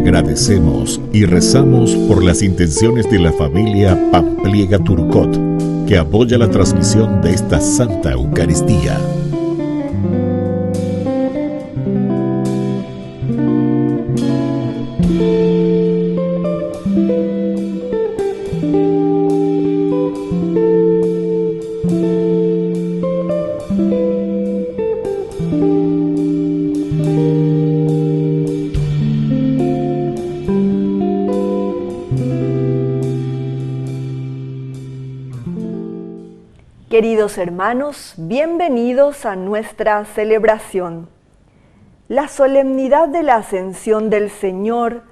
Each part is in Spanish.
Agradecemos y rezamos por las intenciones de la familia Pampliega Turcot, que apoya la transmisión de esta Santa Eucaristía. Queridos hermanos, bienvenidos a nuestra celebración. La solemnidad de la Ascensión del Señor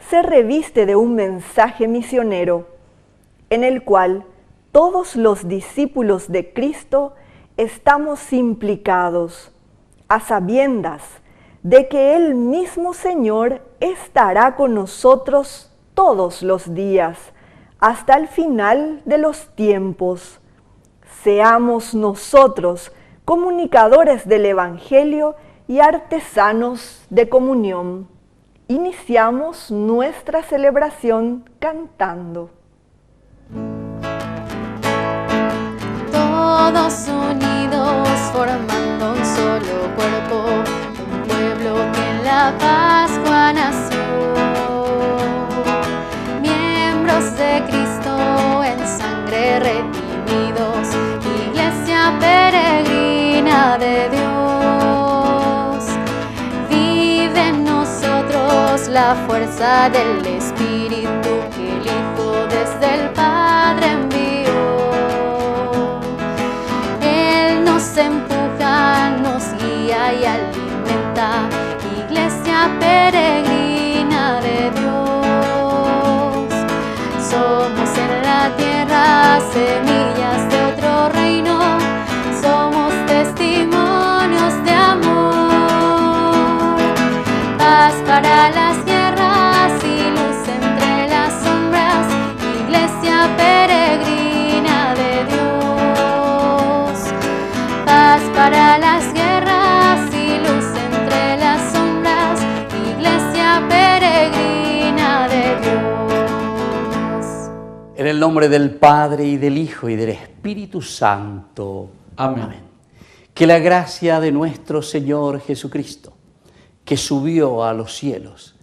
se reviste de un mensaje misionero, en el cual todos los discípulos de Cristo estamos implicados, a sabiendas de que el mismo Señor estará con nosotros todos los días, hasta el final de los tiempos. Seamos nosotros comunicadores del Evangelio y artesanos de comunión. Iniciamos nuestra celebración cantando. Todos unidos formando un solo cuerpo, un pueblo que en la Pascua nació. Miembros de Cristo en sangre redimidos, Iglesia peregrina de Dios. Vive en nosotros la fuerza del Espíritu que el Hijo desde el Padre envió. Él nos empuja, nos guía y alimenta, Iglesia peregrina de Dios. Somos en la tierra semillas de otro reino, somos testimonios de amor. Paz para las guerras y luz entre las sombras, Iglesia peregrina de Dios. Paz para las guerras y luz entre las sombras, Iglesia peregrina de Dios. En el nombre del Padre, y del Hijo, y del Espíritu Santo. Amén. Que la gracia de nuestro Señor Jesucristo, que subió a los cielos,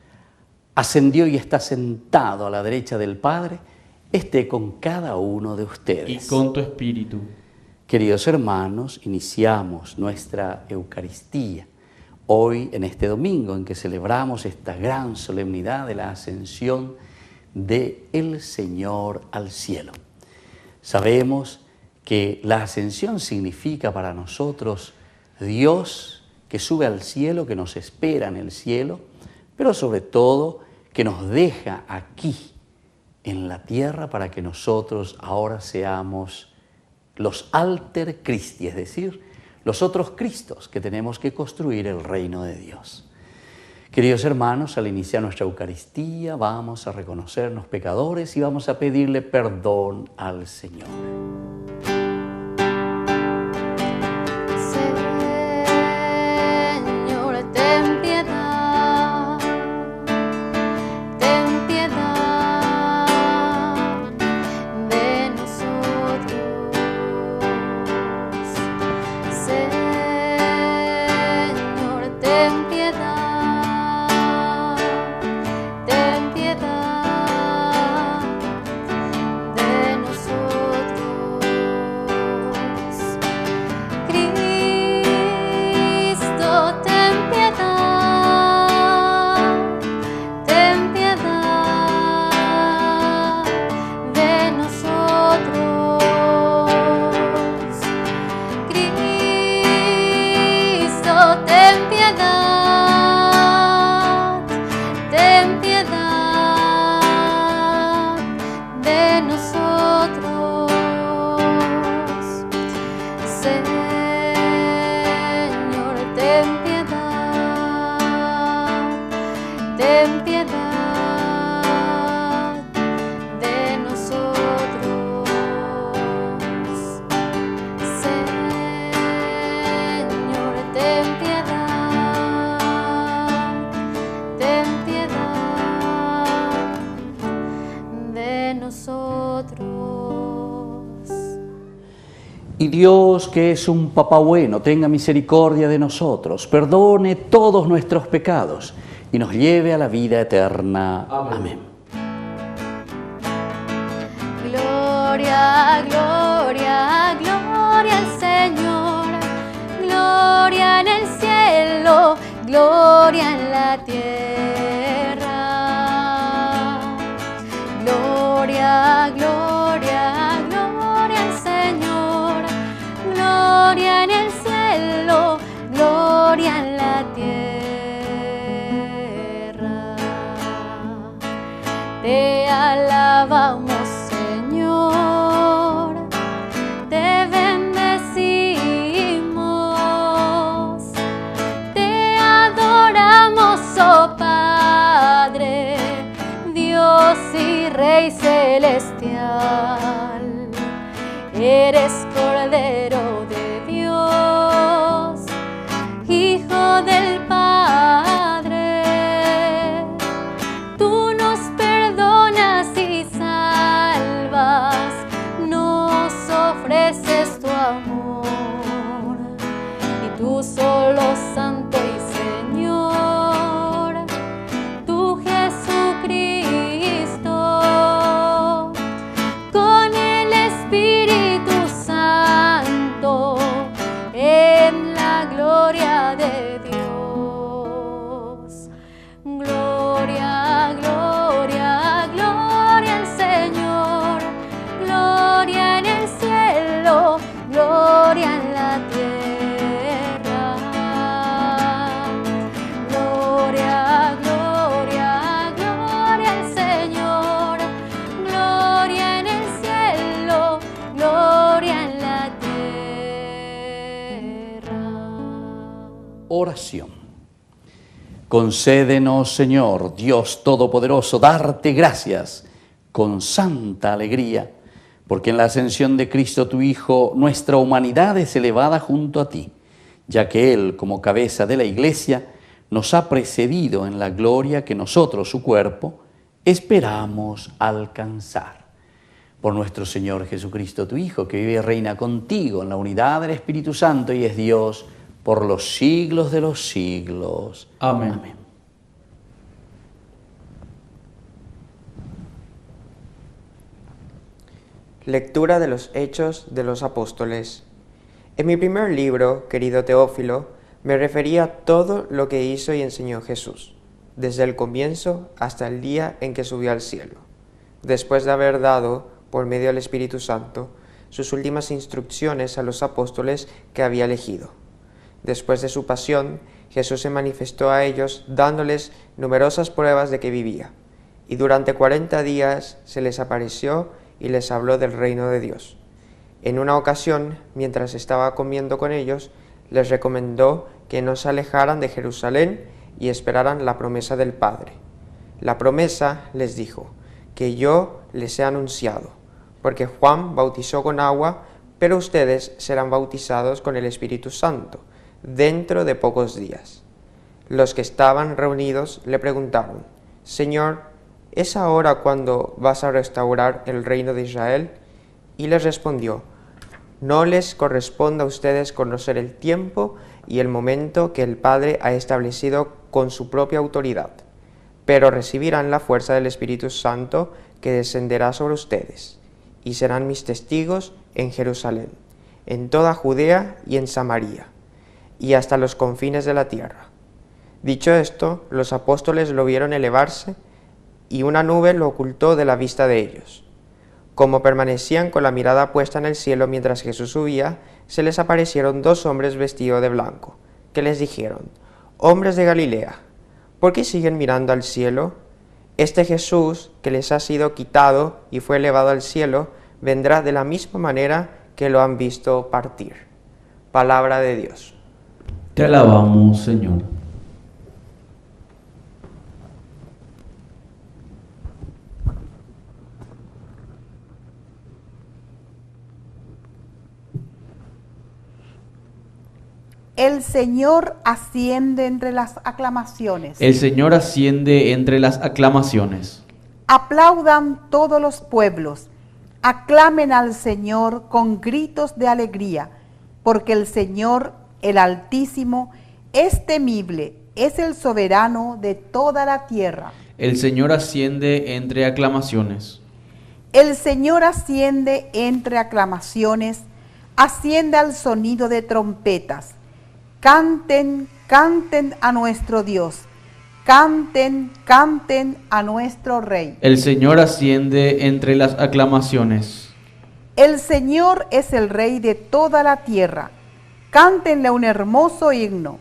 ascendió y está sentado a la derecha del Padre, esté con cada uno de ustedes. Y con tu espíritu. Queridos hermanos, iniciamos nuestra Eucaristía. Hoy, en este domingo en que celebramos esta gran solemnidad de la ascensión del Señor al cielo. Sabemos que la ascensión significa para nosotros Dios que sube al cielo, que nos espera en el cielo, pero sobre todo que nos deja aquí en la tierra para que nosotros ahora seamos los alter Christi, es decir, los otros Cristos que tenemos que construir el reino de Dios. Queridos hermanos, al iniciar nuestra Eucaristía vamos a reconocernos pecadores y vamos a pedirle perdón al Señor. Señor, ten piedad de nosotros. Señor, ten piedad. Ten piedad de nosotros. de nosotros. Y Dios, que es un Papá bueno, tenga misericordia de nosotros, perdone todos nuestros pecados y nos lleve a la vida eterna. Amén. Gloria, gloria, gloria al Señor. Gloria en el cielo, gloria en la tierra. Gloria, gloria, gloria al Señor. Gloria en el cielo, gloria en la tierra. Te alabamos, Señor, te bendecimos, te adoramos, oh Padre, Dios y Rey celestial. Eres Cordero de Dios, Hijo del Padre. Tú nos perdonas y salvas, nos ofreces tu amor. Y tú solo santo y Señor, tú Jesucristo, con el Espíritu Santo, en la gloria de Dios. Gloria, gloria, gloria al Señor. Gloria en el cielo, gloria en la tierra. Gloria, gloria, gloria al Señor. Gloria en el cielo, gloria en la tierra. Oración. Concédenos, Señor, Dios Todopoderoso, darte gracias con santa alegría, porque en la ascensión de Cristo tu Hijo, nuestra humanidad es elevada junto a ti, ya que Él, como cabeza de la Iglesia, nos ha precedido en la gloria que nosotros, su cuerpo, esperamos alcanzar. Por nuestro Señor Jesucristo, tu Hijo, que vive y reina contigo en la unidad del Espíritu Santo y es Dios por los siglos de los siglos. Amén. Amén. Lectura de los Hechos de los Apóstoles. En mi primer libro, querido Teófilo, me refería a todo lo que hizo y enseñó Jesús, desde el comienzo hasta el día en que subió al cielo, después de haber dado, por medio del Espíritu Santo, sus últimas instrucciones a los apóstoles que había elegido. Después de su pasión, Jesús se manifestó a ellos dándoles numerosas pruebas de que vivía, y durante 40 días se les apareció y les habló del reino de Dios. En una ocasión, mientras estaba comiendo con ellos, les recomendó que no se alejaran de Jerusalén y esperaran la promesa del Padre. La promesa, les dijo, que yo les he anunciado, porque Juan bautizó con agua, pero ustedes serán bautizados con el Espíritu Santo dentro de pocos días. Los que estaban reunidos le preguntaron: Señor, ¿es ahora cuando vas a restaurar el reino de Israel? Y les respondió: no les corresponde a ustedes conocer el tiempo y el momento que el Padre ha establecido con su propia autoridad, pero recibirán la fuerza del Espíritu Santo que descenderá sobre ustedes, y serán mis testigos en Jerusalén, en toda Judea y en Samaria, y hasta los confines de la tierra. Dicho esto, los apóstoles lo vieron elevarse, y una nube lo ocultó de la vista de ellos. Como permanecían con la mirada puesta en el cielo mientras Jesús subía, se les aparecieron 2 hombres vestidos de blanco, que les dijeron: hombres de Galilea, ¿por qué siguen mirando al cielo? Este Jesús, que les ha sido quitado y fue elevado al cielo, vendrá de la misma manera que lo han visto partir. Palabra de Dios. Te alabamos, Señor. El Señor asciende entre las aclamaciones. El Señor asciende entre las aclamaciones. Aplaudan todos los pueblos, aclamen al Señor con gritos de alegría, porque el Señor, el Altísimo, es temible, es el soberano de toda la tierra. El Señor asciende entre aclamaciones. El Señor asciende entre aclamaciones, asciende al sonido de trompetas. Canten, canten a nuestro Dios. Canten, canten a nuestro Rey. El Señor asciende entre las aclamaciones. El Señor es el Rey de toda la tierra. Cántenle un hermoso himno.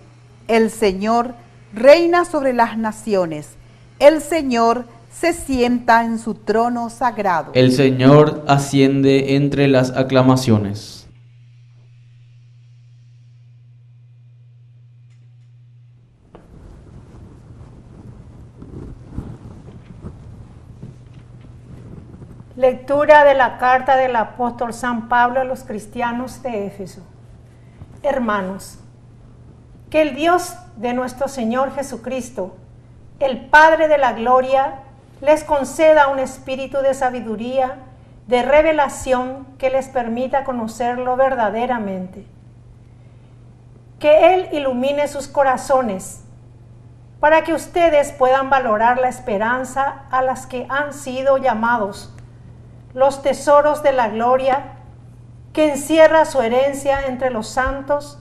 El Señor reina sobre las naciones. El Señor se sienta en su trono sagrado. El Señor asciende entre las aclamaciones. Lectura de la carta del apóstol San Pablo a los cristianos de Éfeso. Hermanos, que el Dios de nuestro Señor Jesucristo, el Padre de la gloria, les conceda un espíritu de sabiduría, de revelación que les permita conocerlo verdaderamente. Que Él ilumine sus corazones, para que ustedes puedan valorar la esperanza a las que han sido llamados, los tesoros de la gloria que encierra su herencia entre los santos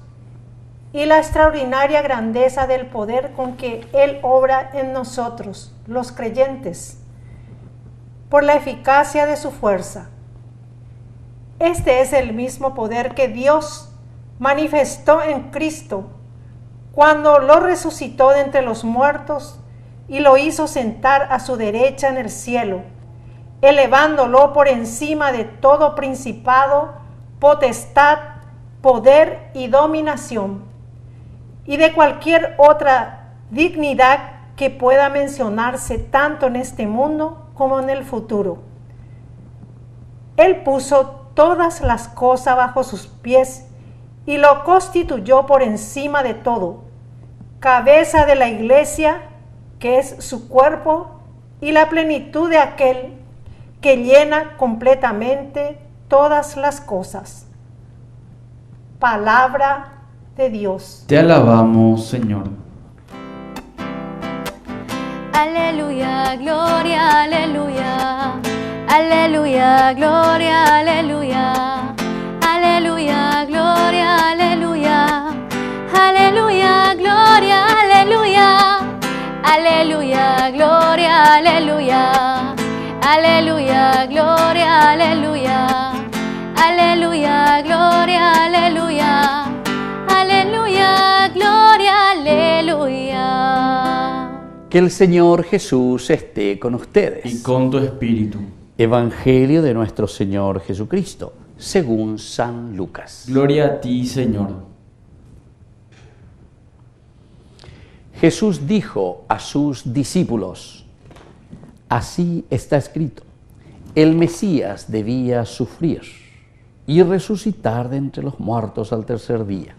y la extraordinaria grandeza del poder con que Él obra en nosotros, los creyentes, por la eficacia de su fuerza. Este es el mismo poder que Dios manifestó en Cristo cuando lo resucitó de entre los muertos y lo hizo sentar a su derecha en el cielo, elevándolo por encima de todo principado, potestad, poder y dominación, y de cualquier otra dignidad que pueda mencionarse tanto en este mundo como en el futuro. Él puso todas las cosas bajo sus pies y lo constituyó por encima de todo, cabeza de la iglesia, que es su cuerpo, y la plenitud de aquel que llena completamente todas las cosas. Palabra de Dios. Te alabamos, Señor. Aleluya, gloria, aleluya. Aleluya, gloria, aleluya. Aleluya, gloria, aleluya. Aleluya, gloria, aleluya. Aleluya, gloria, aleluya. Aleluya, gloria, aleluya. Aleluya, gloria, aleluya. Aleluya, gloria, aleluya. Que el Señor Jesús esté con ustedes. Y con tu espíritu. Evangelio de nuestro Señor Jesucristo, según San Lucas. Gloria a ti, Señor. Jesús dijo a sus discípulos: así está escrito, el Mesías debía sufrir y resucitar de entre los muertos al tercer día,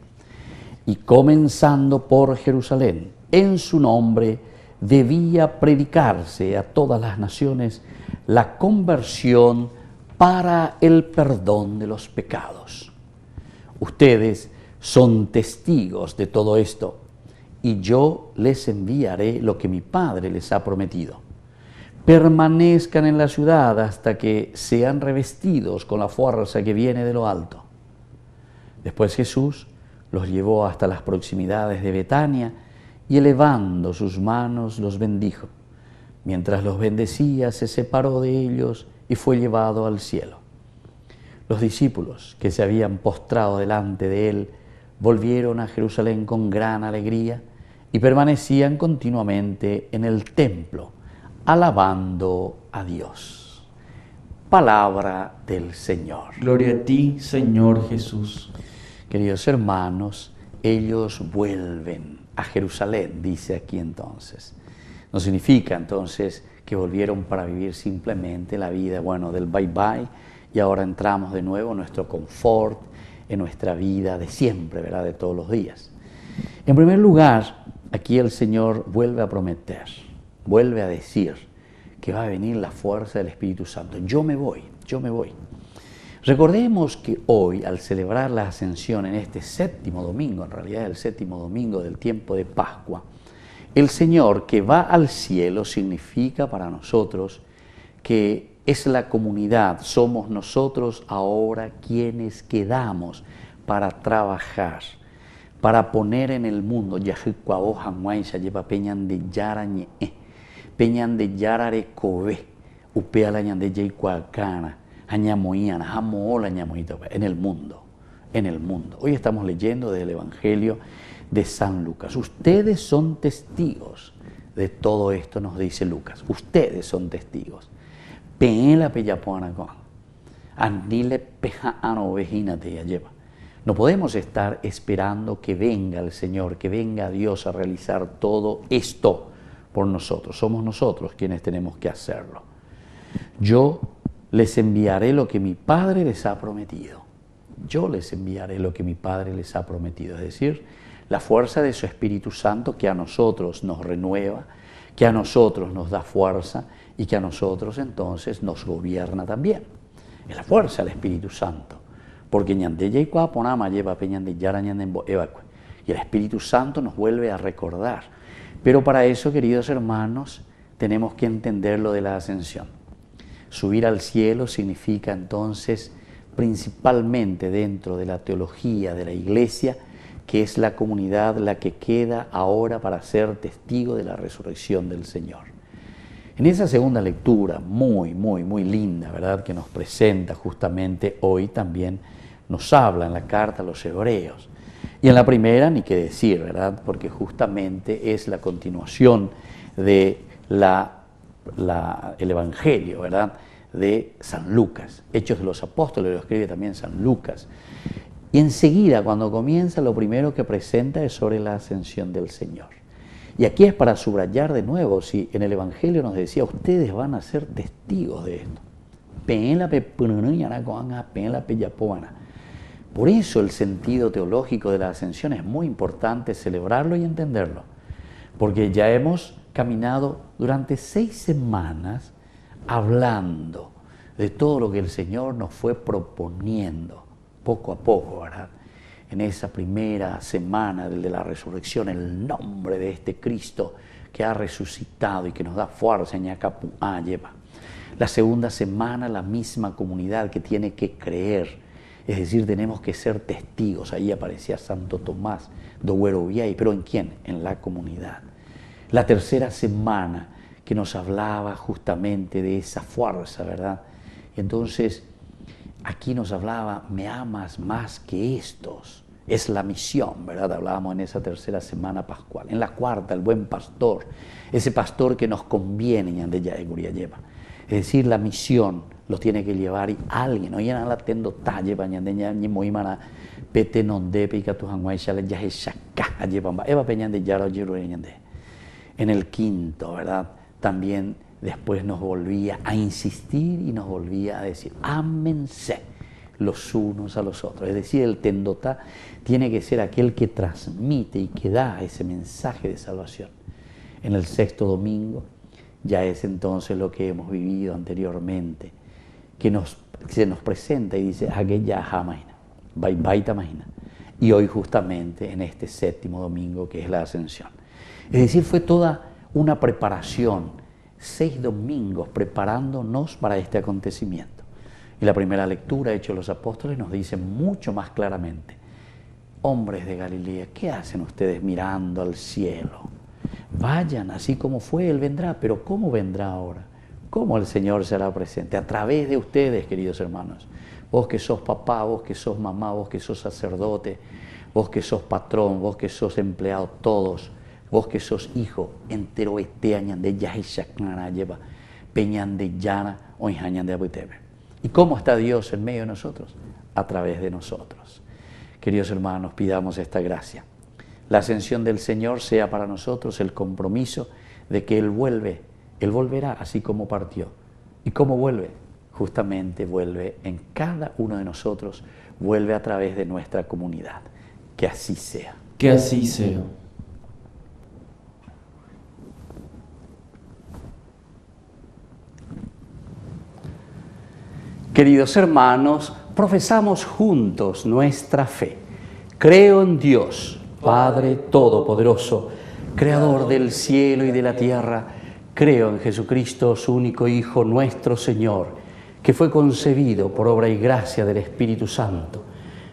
y comenzando por Jerusalén, en su nombre debía predicarse a todas las naciones la conversión para el perdón de los pecados. Ustedes son testigos de todo esto, y yo les enviaré lo que mi Padre les ha prometido. Permanezcan en la ciudad hasta que sean revestidos con la fuerza que viene de lo alto. Después Jesús los llevó hasta las proximidades de Betania y elevando sus manos los bendijo. Mientras los bendecía, se separó de ellos y fue llevado al cielo. Los discípulos que se habían postrado delante de él volvieron a Jerusalén con gran alegría y permanecían continuamente en el templo, alabando a Dios. Palabra del Señor. Gloria a ti, Señor Jesús. Queridos hermanos, ellos vuelven a Jerusalén, dice aquí entonces. No significa entonces que volvieron para vivir simplemente la vida, del bye bye, y ahora entramos de nuevo en nuestro confort, en nuestra vida de siempre, ¿verdad?, de todos los días. En primer lugar, aquí el Señor vuelve a prometer, vuelve a decir que va a venir la fuerza del Espíritu Santo. Yo me voy. Recordemos que hoy, al celebrar la Ascensión en este séptimo domingo, en realidad el séptimo domingo del tiempo de Pascua, el Señor que va al cielo significa para nosotros que es la comunidad, somos nosotros ahora quienes quedamos para trabajar, para poner en el mundo, peñan de yarañe, peñan de yarare kobe, upeala de yaicuacana, añamoiana, jamoola ñamoita, en el mundo. Hoy estamos leyendo del Evangelio de San Lucas. Ustedes son testigos de todo esto, nos dice Lucas. Ustedes son testigos. Peela peyapoana con. Andile peja anovejina te lleva. No podemos estar esperando que venga el Señor, que venga Dios a realizar todo esto por nosotros. Somos nosotros quienes tenemos que hacerlo. Yo les enviaré lo que mi Padre les ha prometido. Yo les enviaré lo que mi Padre les ha prometido. Es decir, la fuerza de su Espíritu Santo que a nosotros nos renueva, que a nosotros nos da fuerza y que a nosotros entonces nos gobierna también. Es la fuerza del Espíritu Santo. Porque y el Espíritu Santo nos vuelve a recordar. Pero para eso, queridos hermanos, tenemos que entender lo de la ascensión. Subir al cielo significa entonces, principalmente dentro de la teología de la Iglesia, que es la comunidad la que queda ahora para ser testigo de la resurrección del Señor. En esa segunda lectura, muy linda, ¿verdad?, que nos presenta justamente hoy también, nos habla en la carta a los Hebreos. Y en la primera, ni qué decir, ¿verdad?, porque justamente es la continuación de el Evangelio, ¿verdad?, de San Lucas. Hechos de los Apóstoles lo escribe también San Lucas. Y enseguida, cuando comienza, lo primero que presenta es sobre la ascensión del Señor. Y aquí es para subrayar de nuevo, si en el Evangelio nos decía, ustedes van a ser testigos de esto. Por eso el sentido teológico de la ascensión es muy importante celebrarlo y entenderlo. Porque ya hemos caminado durante 6 semanas hablando de todo lo que el Señor nos fue proponiendo, poco a poco, ¿verdad? En esa primera semana de la resurrección, el nombre de este Cristo que ha resucitado y que nos da fuerza, lleva. La segunda semana, la misma comunidad que tiene que creer, es decir, tenemos que ser testigos. Ahí aparecía Santo Tomás, pero ¿en quién? En la comunidad. La tercera semana, que nos hablaba justamente de esa fuerza, ¿verdad? Entonces, aquí nos hablaba, me amas más que estos. Es la misión, ¿verdad? Hablábamos en esa tercera semana pascual. En la cuarta, el buen pastor, ese pastor que nos conviene, lleva. Es decir, la misión los tiene que llevar y alguien, oye, no la tendo talle, bañandeña, ni muy mana, pete non de pica tu hanguay, ya es shaka, llevan, eva peñan de yaro, En el quinto, ¿verdad?, también después nos volvía a insistir y nos volvía a decir, ámense los unos a los otros. Es decir, el tendotá tiene que ser aquel que transmite y que da ese mensaje de salvación. En el sexto domingo ya es entonces lo que hemos vivido anteriormente, que se nos presenta y dice, aquella jamaina, baita imagina. Y hoy justamente en este séptimo domingo que es la ascensión. Es decir, fue toda una preparación, 6 domingos preparándonos para este acontecimiento. Y la primera lectura, Hechos de los Apóstoles, nos dice mucho más claramente, hombres de Galilea, ¿qué hacen ustedes mirando al cielo? Vayan, así como fue, Él vendrá, pero ¿cómo vendrá ahora? ¿Cómo el Señor será presente? A través de ustedes, queridos hermanos. Vos que sos papá, vos que sos mamá, vos que sos sacerdote, vos que sos patrón, vos que sos empleado, todos. Vos que sos hijo, entero este añan de Yahishaknara lleva, peñan de Yana o Injañan de Abutebe. ¿Y cómo está Dios en medio de nosotros? A través de nosotros. Queridos hermanos, pidamos esta gracia. La ascensión del Señor sea para nosotros el compromiso de que Él vuelve, Él volverá así como partió. ¿Y cómo vuelve? Justamente vuelve en cada uno de nosotros, vuelve a través de nuestra comunidad. Que así sea. Que así sea. Queridos hermanos, profesamos juntos nuestra fe. Creo en Dios, Padre Todopoderoso, Creador del cielo y de la tierra. Creo en Jesucristo, su único Hijo, nuestro Señor, que fue concebido por obra y gracia del Espíritu Santo.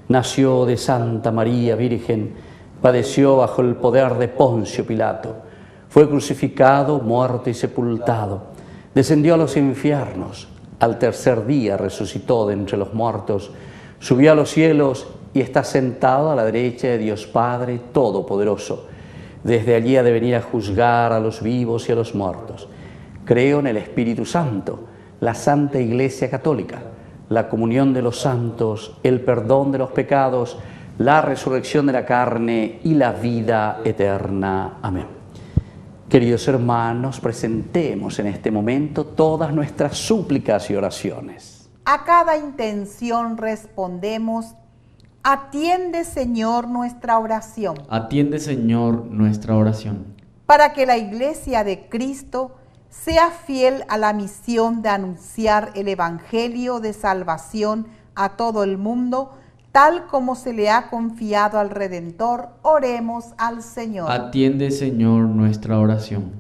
Nació de Santa María Virgen, padeció bajo el poder de Poncio Pilato, fue crucificado, muerto y sepultado, descendió a los infiernos, al tercer día resucitó de entre los muertos, subió a los cielos y está sentado a la derecha de Dios Padre Todopoderoso. Desde allí ha de venir a juzgar a los vivos y a los muertos. Creo en el Espíritu Santo, la Santa Iglesia Católica, la comunión de los santos, el perdón de los pecados, la resurrección de la carne y la vida eterna. Amén. Queridos hermanos, presentemos en este momento todas nuestras súplicas y oraciones. A cada intención respondemos: atiende, Señor, nuestra oración. Atiende, Señor, nuestra oración. Para que la Iglesia de Cristo sea fiel a la misión de anunciar el Evangelio de salvación a todo el mundo, tal como se le ha confiado al Redentor, oremos al Señor. Atiende, Señor, nuestra oración.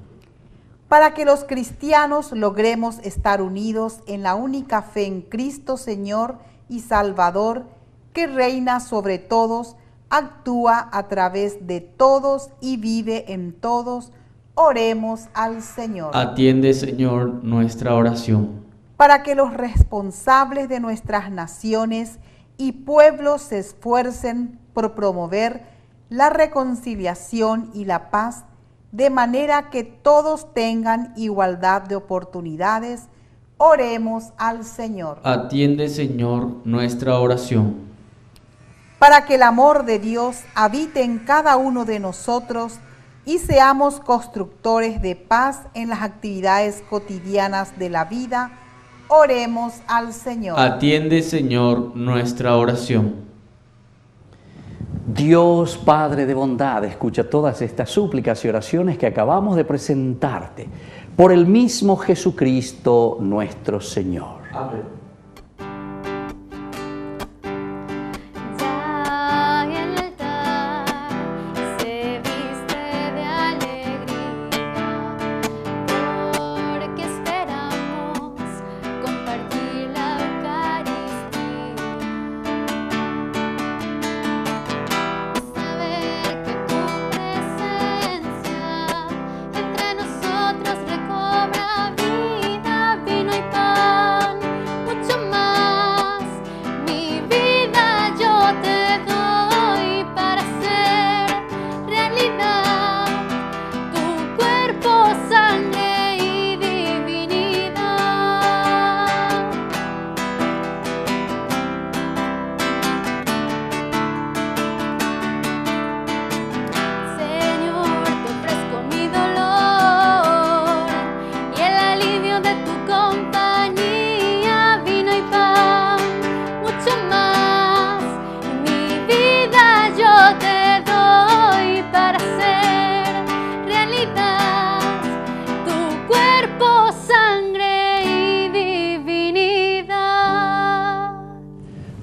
Para que los cristianos logremos estar unidos en la única fe en Cristo, Señor y Salvador, que reina sobre todos, actúa a través de todos y vive en todos, oremos al Señor. Atiende, Señor, nuestra oración. Para que los responsables de nuestras naciones y pueblos se esfuercen por promover la reconciliación y la paz, de manera que todos tengan igualdad de oportunidades, oremos al Señor. Atiende, Señor, nuestra oración. Para que el amor de Dios habite en cada uno de nosotros y seamos constructores de paz en las actividades cotidianas de la vida, oremos al Señor. Atiende, Señor, nuestra oración. Dios Padre de bondad, escucha todas estas súplicas y oraciones que acabamos de presentarte por el mismo Jesucristo nuestro Señor. Amén.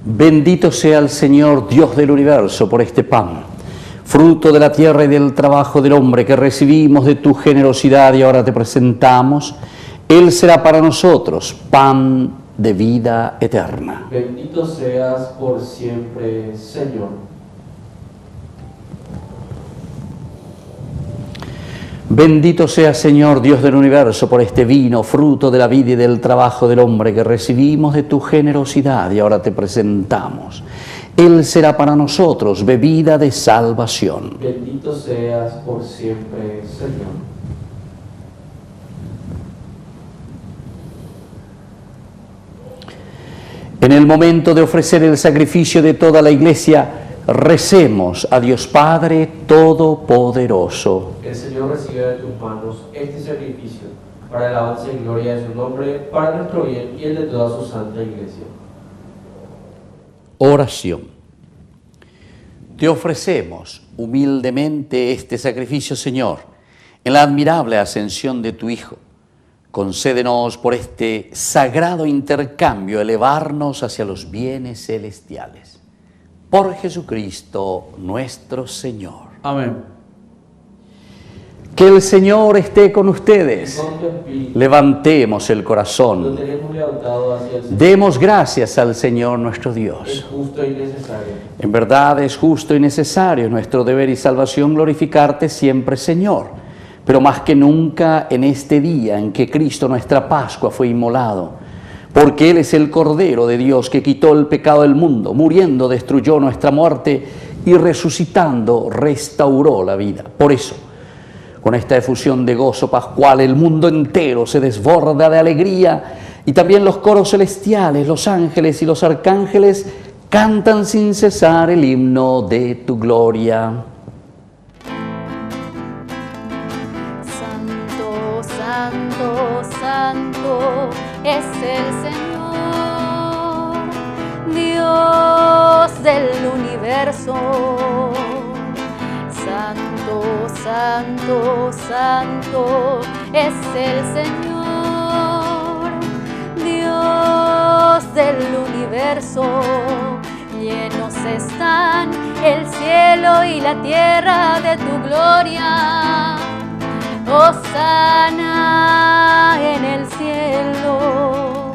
Bendito sea el Señor, Dios del universo, por este pan, fruto de la tierra y del trabajo del hombre que recibimos de tu generosidad y ahora te presentamos. Él será para nosotros pan de vida eterna. Bendito seas por siempre, Señor. Bendito sea, Señor, Dios del universo, por este vino, fruto de la vida y del trabajo del hombre que recibimos de tu generosidad y ahora te presentamos. Él será para nosotros bebida de salvación. Bendito seas por siempre, Señor. En el momento de ofrecer el sacrificio de toda la Iglesia, recemos a Dios Padre Todopoderoso. El Señor recibe de tus manos este sacrificio para la alabanza y gloria de su nombre, para nuestro bien y el de toda su santa Iglesia. Oración. Te ofrecemos humildemente este sacrificio, Señor, en la admirable ascensión de tu Hijo. Concédenos por este sagrado intercambio elevarnos hacia los bienes celestiales. Por Jesucristo nuestro Señor. Amén. Que el Señor esté con ustedes. Con tu espíritu, Levantemos el lo corazón. tenemos levantado hacia el Señor. Demos gracias al Señor nuestro Es Dios. justo y necesario. En verdad es justo y necesario, nuestro deber y salvación, glorificarte siempre, Señor. Pero más que nunca en este día en que Cristo, nuestra Pascua, fue inmolado. Porque Él es el Cordero de Dios que quitó el pecado del mundo, muriendo destruyó nuestra muerte y resucitando restauró la vida. Por eso, con esta efusión de gozo pascual, el mundo entero se desborda de alegría y también los coros celestiales, los ángeles y los arcángeles cantan sin cesar el himno de tu gloria. Santo, santo, santo es el Señor, Dios del universo. Santo, santo, santo es el Señor, Dios del universo. Llenos están el cielo y la tierra de tu gloria. Hosana en el cielo,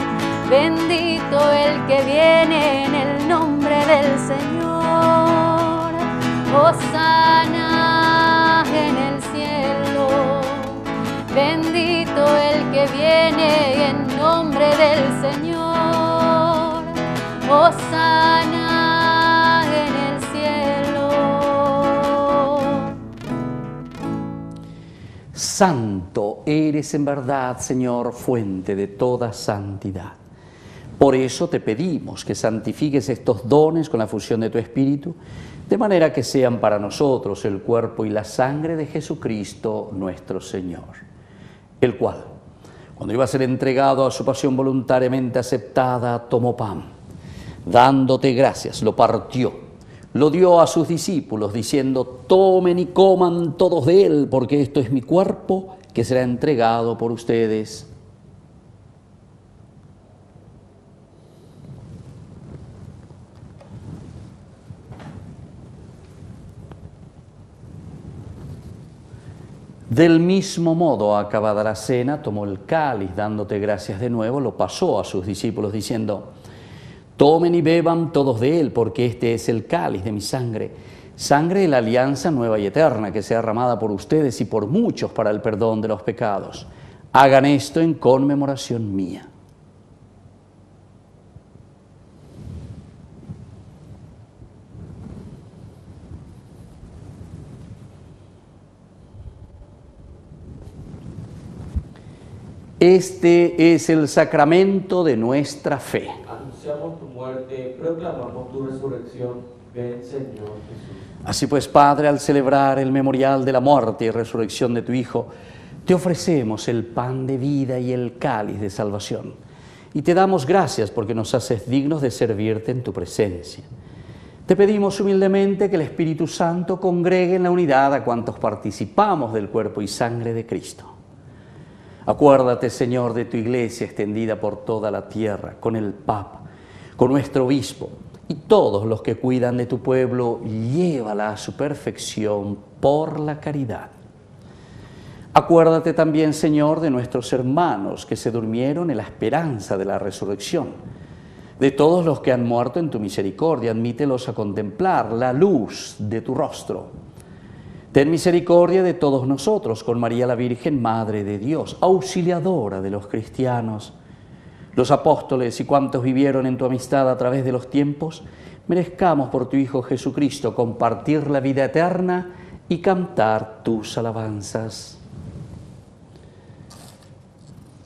bendito el que viene en el nombre del Señor. Hosana en el cielo, bendito el que viene en nombre del Señor. Hosana en el cielo. Santo eres en verdad, Señor, fuente de toda santidad. Por eso te pedimos que santifiques estos dones con la fusión de tu Espíritu, de manera que sean para nosotros el cuerpo y la sangre de Jesucristo nuestro Señor, el cual, cuando iba a ser entregado a su pasión voluntariamente aceptada, tomó pan, dándote gracias, lo partió, lo dio a sus discípulos, diciendo: tomen y coman todos de él, porque esto es mi cuerpo que será entregado por ustedes. Del mismo modo, acabada la cena, tomó el cáliz, dándote gracias de nuevo, lo pasó a sus discípulos, diciendo: tomen y beban todos de él, porque este es el cáliz de mi sangre, sangre de la alianza nueva y eterna, que sea derramada por ustedes y por muchos para el perdón de los pecados. Hagan esto en conmemoración mía. Este es el sacramento de nuestra fe. Anunciamos tu muerte, proclamamos tu resurrección. Ven, Señor Jesús. Así pues, Padre, al celebrar el memorial de la muerte y resurrección de tu Hijo, te ofrecemos el pan de vida y el cáliz de salvación. Y te damos gracias porque nos haces dignos de servirte en tu presencia. Te pedimos humildemente que el Espíritu Santo congregue en la unidad a cuantos participamos del cuerpo y sangre de Cristo. Acuérdate, Señor, de tu iglesia extendida por toda la tierra, con el Papa, con nuestro obispo y todos los que cuidan de tu pueblo, llévala a su perfección por la caridad. Acuérdate también, Señor, de nuestros hermanos que se durmieron en la esperanza de la resurrección, de todos los que han muerto en tu misericordia, admítelos a contemplar la luz de tu rostro. Ten misericordia de todos nosotros, con María la Virgen, Madre de Dios, auxiliadora de los cristianos, los apóstoles y cuantos vivieron en tu amistad a través de los tiempos, merezcamos por tu Hijo Jesucristo compartir la vida eterna y cantar tus alabanzas.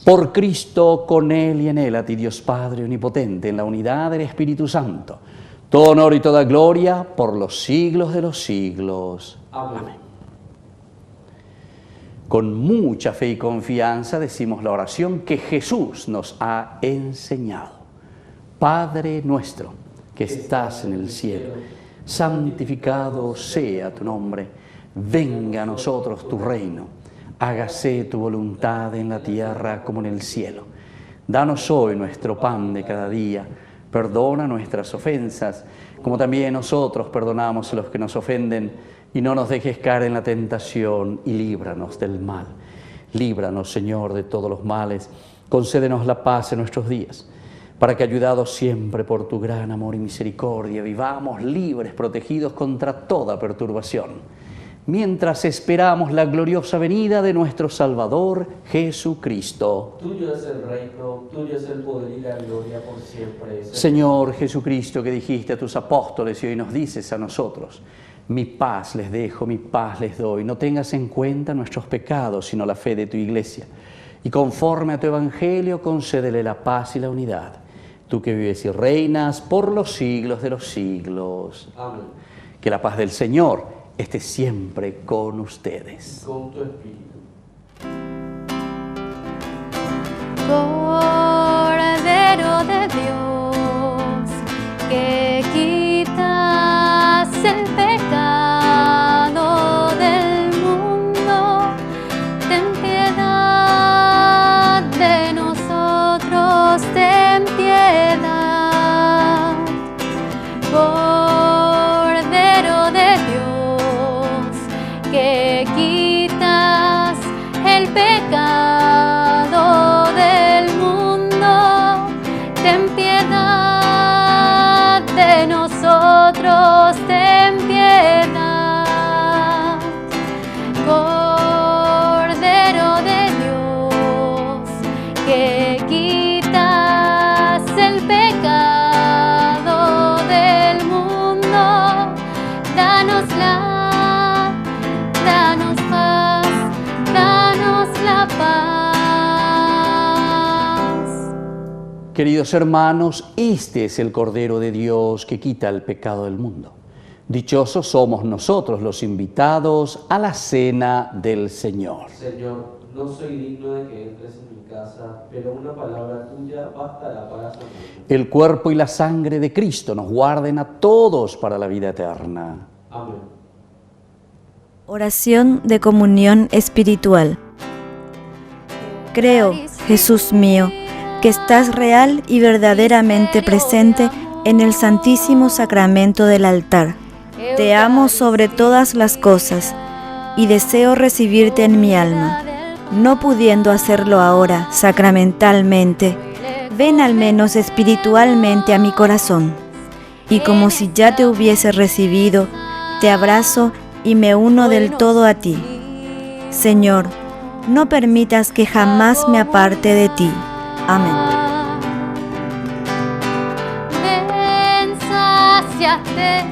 Por Cristo, con Él y en Él, a ti Dios Padre Omnipotente, en la unidad del Espíritu Santo, todo honor y toda gloria por los siglos de los siglos. Amén. Con mucha fe y confianza decimos la oración que Jesús nos ha enseñado. Padre nuestro, que estás en el cielo, santificado sea tu nombre. Venga a nosotros tu reino. hágase tu voluntad en la tierra como en el cielo. Danos hoy nuestro pan de cada día. Perdona nuestras ofensas, como también nosotros perdonamos a los que nos ofenden. Y no nos dejes caer en la tentación y líbranos del mal. Líbranos, Señor, de todos los males. Concédenos la paz en nuestros días, para que, ayudados siempre por tu gran amor y misericordia, vivamos libres, protegidos contra toda perturbación, mientras esperamos la gloriosa venida de nuestro Salvador Jesucristo. Tuyo es el reino, tuyo es el poder y la gloria por siempre. Señor Jesucristo, que dijiste a tus apóstoles y hoy nos dices a nosotros: mi paz les dejo, mi paz les doy. No tengas en cuenta nuestros pecados, sino la fe de tu Iglesia. Y conforme a tu Evangelio, concédele la paz y la unidad. Tú que vives y reinas por los siglos de los siglos. Amén. Que la paz del Señor esté siempre con ustedes. Con tu espíritu. Cordero de Dios, que quitas el pecado del mundo, ten piedad de nosotros, ten piedad. Cordero de Dios, que quitas el pecado del mundo, ten piedad de nosotros, ten piedad. Cordero de Dios, que quitas el pecado del mundo, danos paz, danos la paz. Queridos hermanos, este es el Cordero de Dios que quita el pecado del mundo. Dichosos somos nosotros los invitados a la cena del Señor. Señor, no soy digno de que entres en mi casa, pero una palabra tuya bastará para sanarme. El cuerpo y la sangre de Cristo nos guarden a todos para la vida eterna. Amén. Oración de comunión espiritual. Creo, Jesús mío, que estás real y verdaderamente presente en el Santísimo Sacramento del altar. Te amo sobre todas las cosas y deseo recibirte en mi alma. No pudiendo hacerlo ahora sacramentalmente, ven al menos espiritualmente a mi corazón. Y como si ya te hubiese recibido, te abrazo y me uno del todo a ti. Señor, no permitas que jamás me aparte de ti. Amén. Ven, sáciate,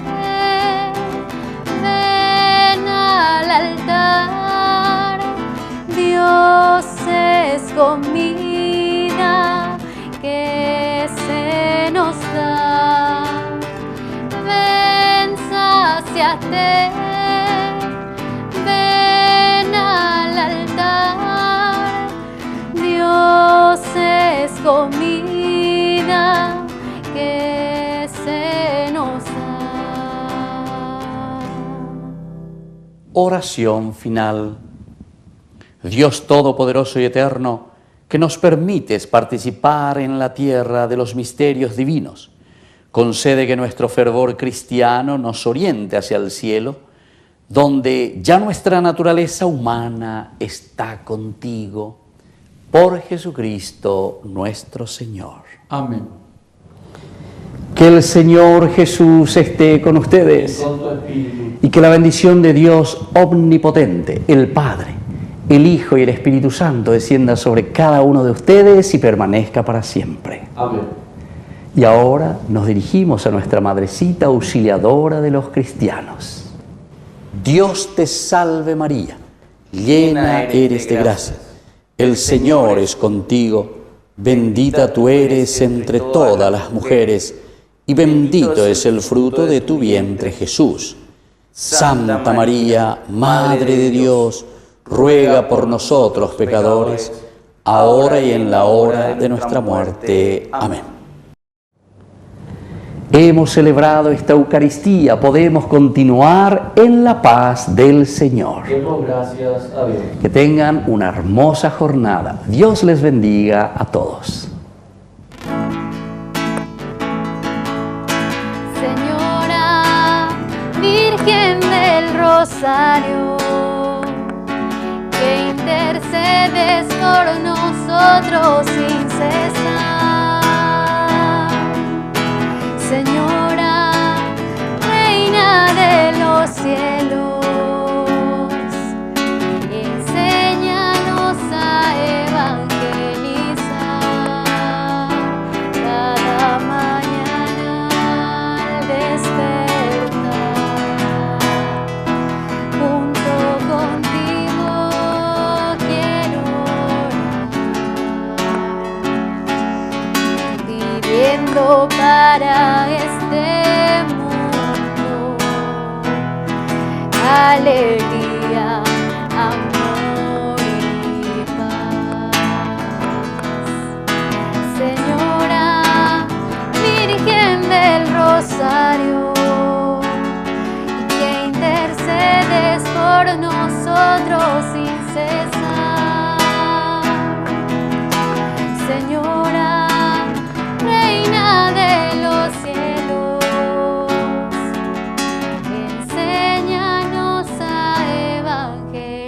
ven al altar. Dios es comida que se nos da. Ven, sáciate, ven al altar. Dios es comida que se nos da. Oración final. Dios Todopoderoso y Eterno, que nos permites participar en la tierra de los misterios divinos, concede que nuestro fervor cristiano nos oriente hacia el cielo, donde ya nuestra naturaleza humana está contigo, por Jesucristo nuestro Señor. Amén. Que el Señor Jesús esté con ustedes Con tu espíritu. y que la bendición de Dios omnipotente, el Padre, el Hijo y el Espíritu Santo descienda sobre cada uno de ustedes y permanezca para siempre. Amén. Y ahora nos dirigimos a nuestra Madrecita Auxiliadora de los cristianos. Dios te salve María, llena eres de gracia. El Señor es contigo, bendita tú eres entre todas las mujeres, y bendito es el fruto de tu vientre Jesús. Santa María, Madre de Dios, ruega por nosotros pecadores, ahora y en la hora de nuestra muerte. Amén. hemos celebrado esta Eucaristía, podemos continuar en la paz del Señor. Demos gracias a Dios. Que tengan una hermosa jornada. Dios les bendiga a todos. Señora Virgen del Rosario, que intercedes por nosotros sin cesar. Señora, Reina de los cielos, enséñanos a evangelizar cada mañana al despertar. Junto contigo quiero orar, pidiendo para este mundo alegría, amor y paz. Señora Virgen del Rosario, que intercedes por nosotros sin cesar. Señora Reina de los cielos, enséñanos a evangelizar.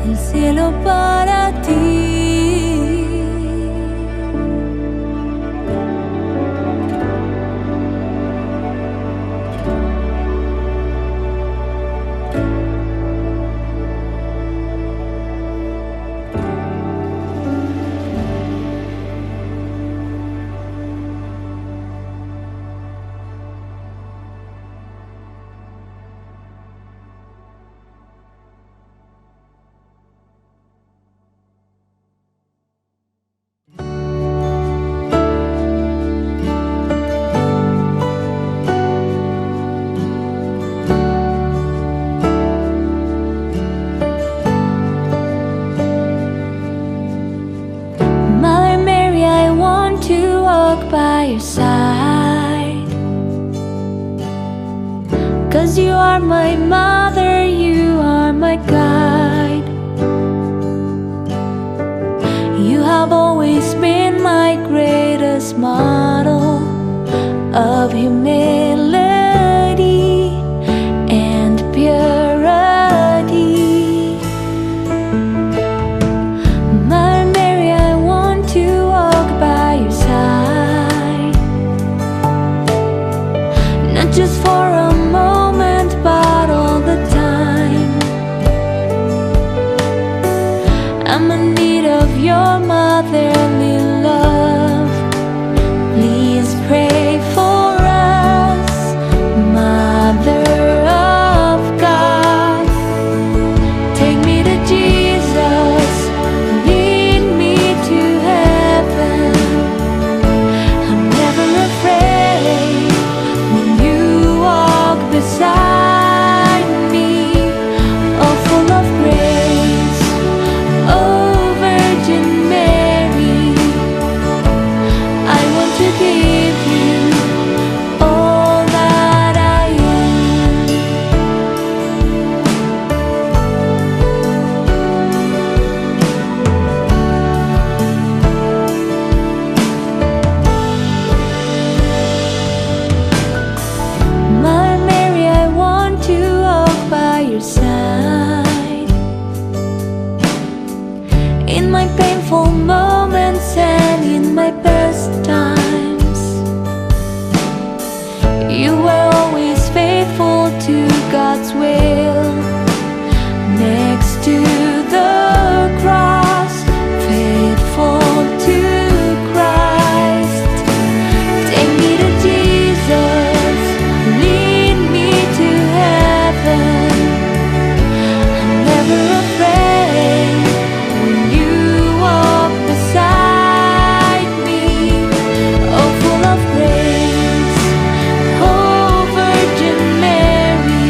el cielo para ti. By your side, 'cause you are my mother, you are my guide. You have always been my greatest model of humility and purity. Mother Mary, I want to walk by your side, not just for a moment, but all the time. I'm in need of your motherly love. Please pray for us, Mother of God. Take me to Jesus, lead me to heaven. I'm never afraid when you walk beside me. Oh, full of grace, oh Virgin Mary, I want to give you all that I am. Mother Mary, I want to walk by your side in my painful moments and in my best times. You were always faithful to God's will. Next to the cross, faithful to Christ. Take me to Jesus, lead me to heaven. I'm never afraid when you walk beside me. Oh, full of grace, oh Virgin Mary,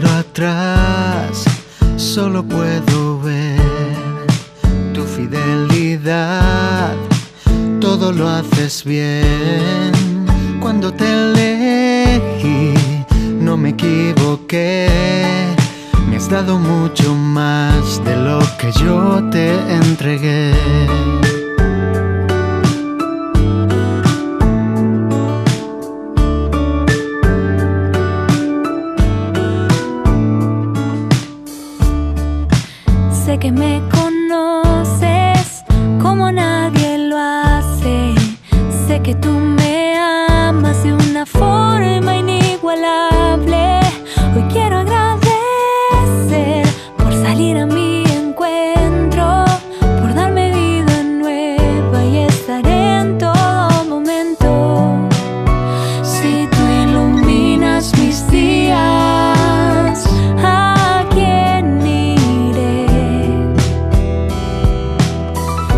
miro atrás, solo puedo ver tu fidelidad. Todo lo haces bien. Cuando te elegí, no me equivoqué. Me has dado mucho más de lo que yo te entregué. Sé que me conoces como nadie lo hace. Sé que tú me amas de una forma inigualable. Hoy quiero agradecer por salir a mi encuentro, por darme vida nueva y estaré en todo momento. Si tú iluminas mis días, ¿a quién iré?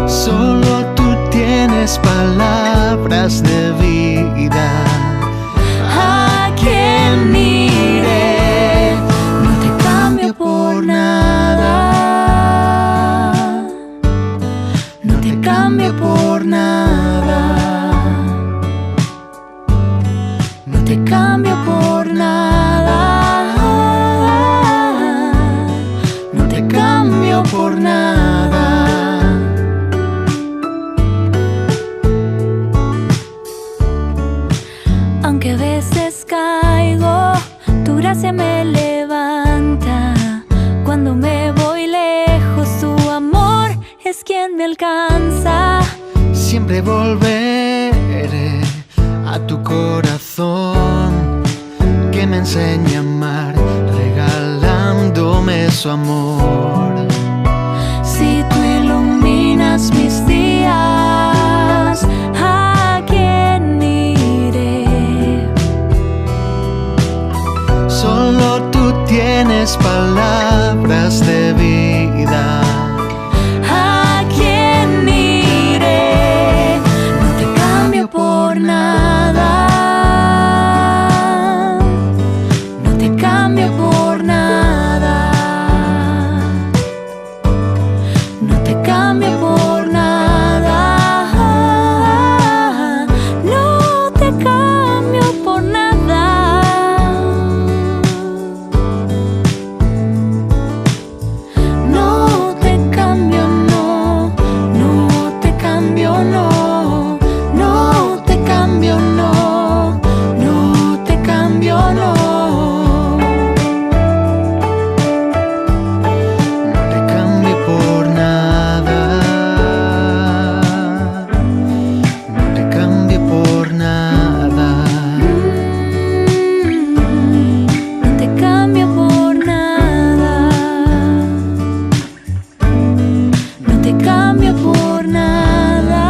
Solo tú tienes palabras de vida. ¿A quién iré? No te cambio por nada. No te cambio por nada. No te cambio por nada. No te cambio por nada. Aunque a veces caigo, tu gracia me levanta. Cuando me voy lejos, tu amor es quien me alcanza. Siempre volveré a tu corazón, que me enseña a amar, regalándome su amor. Si tú iluminas mis días, ¿a quién iré? Solo tú tienes palabras de vida. ¿A quién iré? No te cambio por nada. No te cambio por nada. No te cambio por nada. No te cambio por nada. No te cambio, no. No te cambio, no. No te cambio, no. No te cambio, no. No te cambio por nada. No te cambio por nada. No te cambio por nada. No te cambio por nada.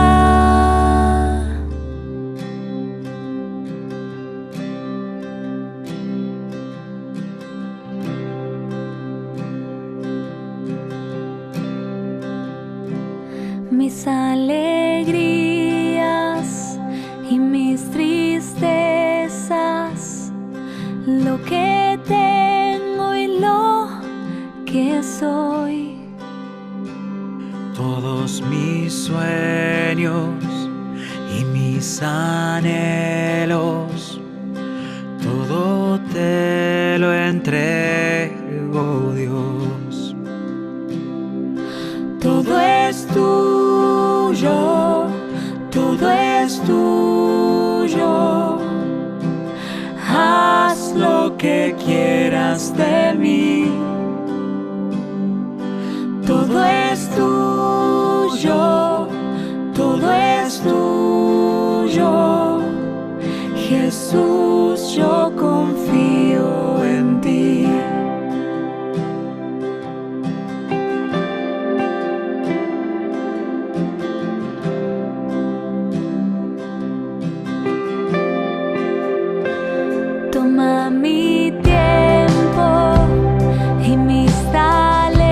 Mis alegrías y mis tristezas, lo que tengo y lo que soy. Todos mis sueños y mis anhelos, todo te lo entrego, Dios. Todo es tuyo, todo es tuyo. Haz lo que quieras de mí. Todo es tuyo, todo es tuyo. Jesús, yo confío en ti. Toma mi tiempo y mis talentos.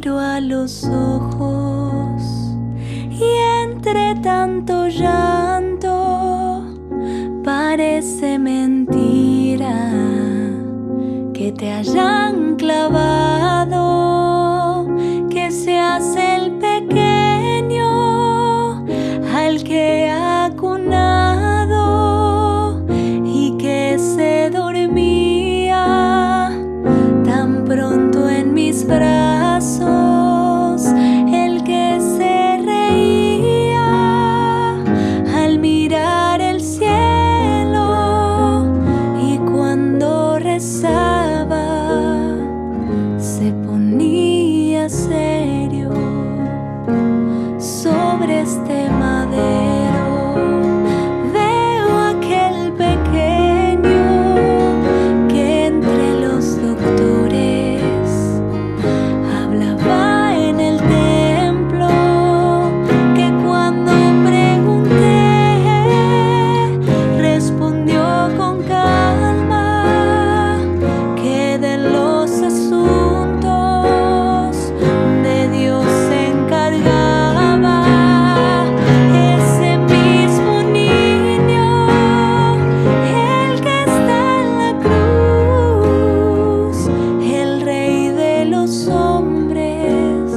miro a los ojos y entre tanto llanto parece mentira que te hayan clavado, que seas el pequeño al que ha cunado y que se dormía tan pronto en mis brazos, el que se reía al mirar el cielo y cuando rezaba se ponía serio sobre este madero. Veo aquel pequeño que entre los doctores hablaba en el templo, que cuando pregunté respondió con calma, que de los asuntos de Dios se encargaba. Ese mismo niño, el que está en la cruz, el Rey de los hombres,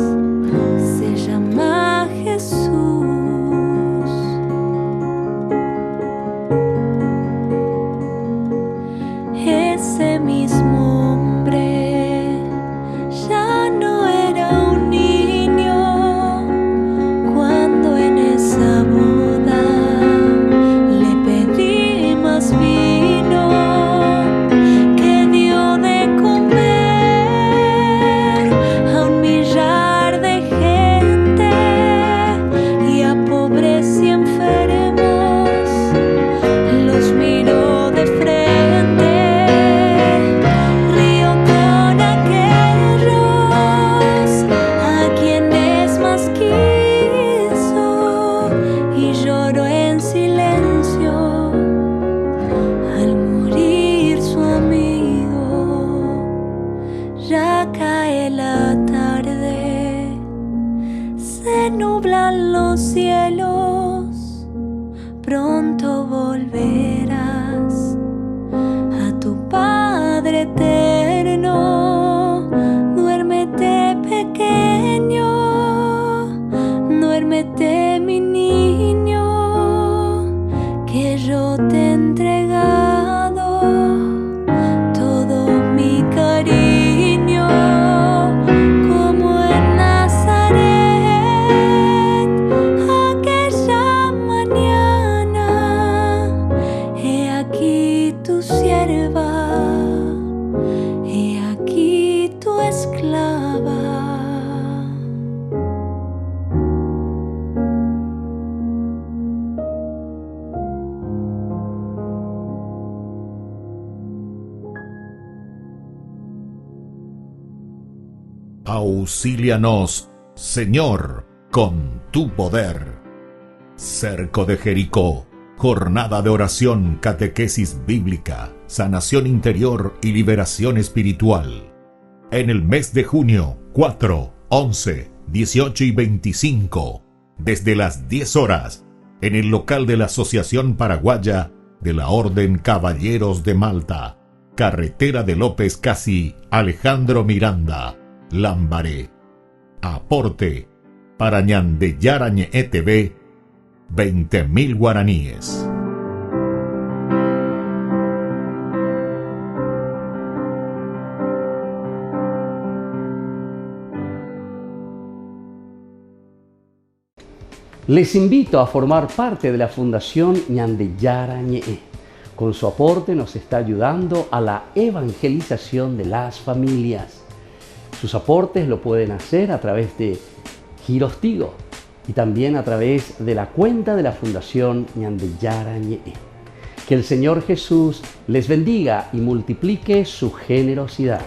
se llama Jesús. Ese mismo hombre ya no era un niño cuando en esa boda le pedí más vino, que dio de comer a 1 millar de gente y a pobres y enfermos los miró de frente. Río con aquellos a quienes más quiso y lloró en silencio al morir su amigo. Ya cae la tarde, se nublan los cielos, pronto volverás a tu Padre eterno. Duérmete pequeño, duérmete mi niño, que yo te he entregado todo mi cariño, como en Nazaret aquella mañana. He aquí tu sierva, he aquí tu esclava. Auxílianos, Señor, con tu poder. Cerco de Jericó, jornada de oración, catequesis bíblica, sanación interior y liberación espiritual. En el mes de junio, 4, 11, 18 y 25, desde las 10 horas, en el local de la Asociación Paraguaya de la Orden Caballeros de Malta, carretera de López Casi, Alejandro Miranda, Lambaré. Aporte para Ñandeyara Ñe'e 20.000 guaraníes. Les invito a formar parte de la Fundación Ñandeyara Ñe'e. Con su aporte nos está ayudando a la evangelización de las familias. Sus aportes lo pueden hacer a través de Giros Tigo y también a través de la cuenta de la Fundación Ñandeyara Ñe'e. Que el Señor Jesús les bendiga y multiplique su generosidad.